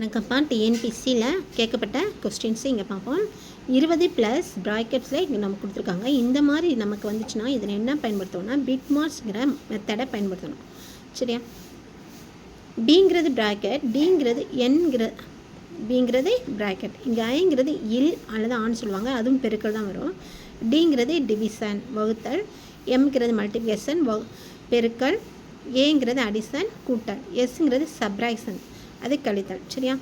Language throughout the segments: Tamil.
எனக்குப்பா டிஎன்பிசியில் கேட்கப்பட்ட கொஸ்டின்ஸு இங்கே பார்ப்போம். 20 ப்ளஸ் ப்ராக்கெட்ஸில் இங்கே நமக்கு கொடுத்துருக்காங்க. இந்த மாதிரி நமக்கு வந்துச்சுன்னா இதில் என்ன பயன்படுத்தணும்னா பிட்மார்க்ஸ்ங்கிற மெத்தடை பயன்படுத்தணும். சரியா? பிங்கிறது ப்ராக்கெட், டிங்கிறது பிங்கிறது ப்ராக்கெட், இங்கே ஐங்கிறது இல் அல்லது ஆன்னு சொல்லுவாங்க, அதுவும் பெருக்கல் தான் வரும். டிங்கிறது டிவிஷன் வகுத்தல், எம்ங்கிறது மல்டிப்ளிகேஷன் பெருக்கல், ஏங்கிறது அடிஷன் கூட்டல், எஸ்ங்கிறது சப்ராக்ஷன் அது கழித்தல். சரியா?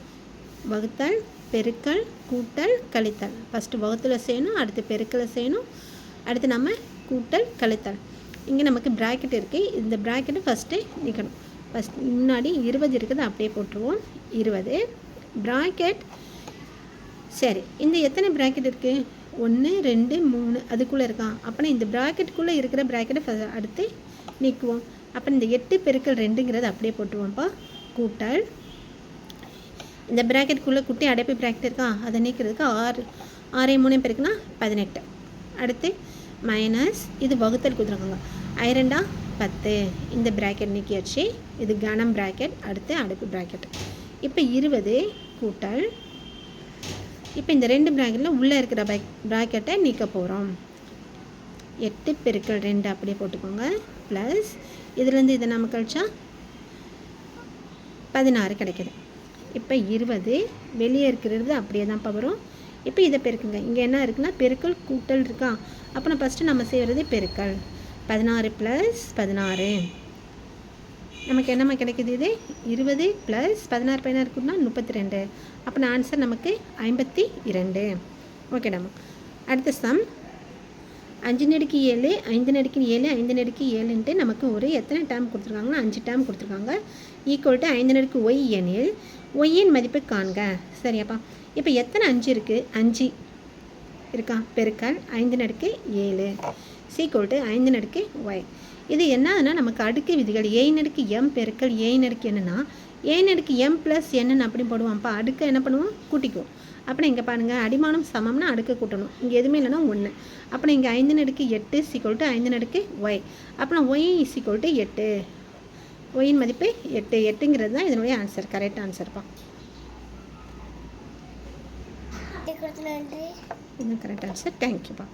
வகுத்தல், பெருக்கல், கூட்டல், கழித்தல். ஃபஸ்ட்டு வகுத்தில் செய்யணும், அடுத்து பெருக்கல் செய்யணும், அடுத்து நம்ம கூட்டல் கழித்தல். இங்கே நமக்கு ப்ராக்கெட் இருக்குது, இந்த ப்ராக்கெட்டு ஃபஸ்ட்டு நிற்கணும். முன்னாடி 20 இருக்குது, அப்படியே போட்டுருவோம். 20 ப்ராக்கெட். சரி, இந்த எத்தனை ப்ராக்கெட் இருக்குது? 1 2 3 அதுக்குள்ளே இருக்கான். அப்போனா இந்த ப்ராக்கெட்டுக்குள்ளே இருக்கிற ப்ராக்கெட்டை அடுத்து நீக்குவோம். அப்போ இந்த 8 பெருக்கல் 2ங்கிறது அப்படியே போட்டுருவோம்ப்பா. கூட்டல், இந்த ப்ராக்கெட்டுக்குள்ளே குட்டி அடைப்பு ப்ராக்கெட் இருக்கா, அதை நீக்கிறதுக்கு 6 6 3 பெருக்குனா 18. அடுத்து மைனஸ், இது வகுத்தல் கொடுத்துருக்காங்க. 2 10 இந்த ப்ராக்கெட் நீக்கியாச்சு. இது கனம் ப்ராக்கெட், அடுத்து அடைப்பு ப்ராக்கெட். இப்போ 20 கூட்டல், இப்போ இந்த 2 ப்ராக்கெட்டில் உள்ளே இருக்கிற ப்ராக்கெட்டை நீக்க போகிறோம். 8 பெருக்கல் 2 அப்படியே போட்டுக்கோங்க. ப்ளஸ் இதுலேருந்து இதை நம்ம கழிச்சா 16 கிடைக்கிது. இப்போ 20 வெளியே இருக்கிறது அப்படியே தான் வரும். இப்போ இதை பெருக்குங்க. இங்கே என்ன இருக்குன்னா பெருக்கல் கூட்டல் இருக்கா. அப்போ நான் ஃபஸ்ட்டு நம்ம செய்கிறது பெருக்கல். 16 ப்ளஸ் 16 நமக்கு என்னம்மா கிடைக்கிது? இது 20 ப்ளஸ் 16 16 கூட்டினா 32. அப்போ நான் ஆன்சர் நமக்கு 52. ஓகேடாம்மா. அடுத்த சம் 5 அடுக்கு 7 5 அடுக்கு 7 5 அடுக்கு 7ன்ட்டு நமக்கு ஒரு எத்தனை டேர்ம் கொடுத்துருக்காங்கன்னா 5 டேர்ம் கொடுத்துருக்காங்க. ஈக்குவல் டு 5 அடுக்கு ஒய் எனில் ஒய்யின் மதிப்பு காண்க. சரியாப்பா? இப்போ எத்தனை 5 இருக்குது? 5 இருக்கா. பெருக்கல் 5 அடுக்கு 7 ஈக்குவல் டு 5 அடுக்கு ஒய். இது என்னன்னா நமக்கு அடுக்கு விதிகள். ஏன் அடுக்கு எம் பெருக்கல் ஏன் அடுக்கு என்னன்னா ஏன் அடுக்கு எம் ப்ளஸ் என்னன்னு அப்படி போடுவோம்ப்பா. அடுக்கு என்ன பண்ணுவோம்? கூட்டிக்குவோம். அப்புறம் இங்கே பாருங்கள், அடிமானம் சமம்னா அடுக்கு கூட்டணும். இங்கே எதுவுமே இல்லைன்னா 1. அப்புறம் இங்கே 5 அடுக்கு 8 ஈக்குவல் டு 5 அடுக்கு ஒய். அப்புறம் ஒய் ஈக்குவல் டு 8. ஒயின் மதிப்பு 8. 8ங்கிறது தான் இதனுடைய ஆன்சர், கரெக்ட் ஆன்சர்ப்பா. இதுதான் கரெக்ட் ஆன்சர். தேங்க்யூப்பா.